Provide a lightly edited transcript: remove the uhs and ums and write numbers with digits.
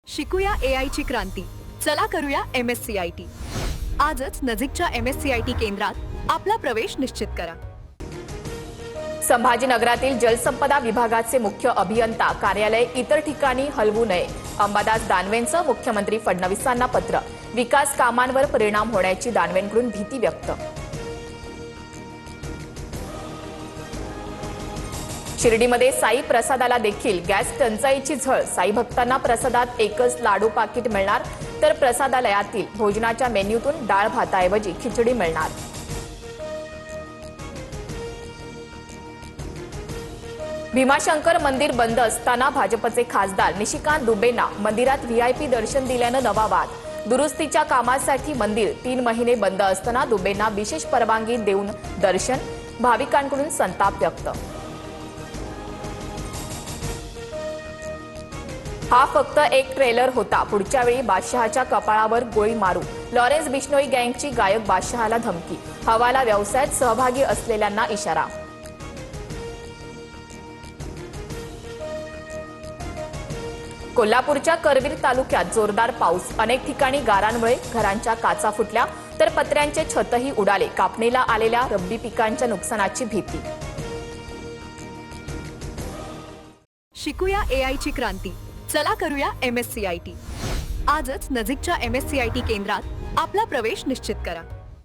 शिकूया AI ची क्रांती. चला करूया MSCIT. आजच नजीकच्या MSCIT केंद्रात आपला प्रवेश निश्चित करा. संभाजीनगरातील जलसंपदा विभागाचे मुख्य अभियंता कार्यालय इतर ठिकाणी हलवू नये. अंबादास दानवेंचं मुख्यमंत्री फडणवीसांना पत्र. विकास कामांवर परिणाम होण्याची दानवेंकडून भीती व्यक्त. शिर्डीमध्ये साई प्रसादाला देखील गॅस टंचाईची झळ. साई भक्तांना प्रसादात एकच लाडू पाकिट मिळणार, तर प्रसादालयातील भोजनाच्या मेन्यूतून डाळ भाताऐवजी खिचडी मिळणार. भीमाशंकर मंदिर बंद असताना भाजपचे खासदार निशिकांत दुबेंना मंदिरात व्हीआयपी दर्शन दिल्यानं नवा वाद. दुरुस्तीच्या कामासाठी मंदिर 3 महिने बंद असताना दुबेंना विशेष परवानगी देऊन दर्शन. भाविकांकडून संताप व्यक्त. हा फक्त एक ट्रेलर होता. पुढच्या वेळी बादशहाच्या कपाळावर गोळी मारू. लॉरेन्स बिश्नोई गँगची गायक बादशहाला धमकी. हवाला व्यवसायात सहभागी असलेल्यांना इशारा. कोल्हापूरच्या करवीर तालुक्यात जोरदार पाऊस. अनेक ठिकाणी गारांमुळे घरांच्या काचा फुटल्या, तर पत्र्यांचे छतही उडाले. कापणीला आलेल्या रब्बी पिकांच्या नुकसानाची भीती. शिकूया AI ची क्रांती. चला करूया MSCIT. आजच नजीकच्या MSCIT केंद्रात आपला प्रवेश निश्चित करा.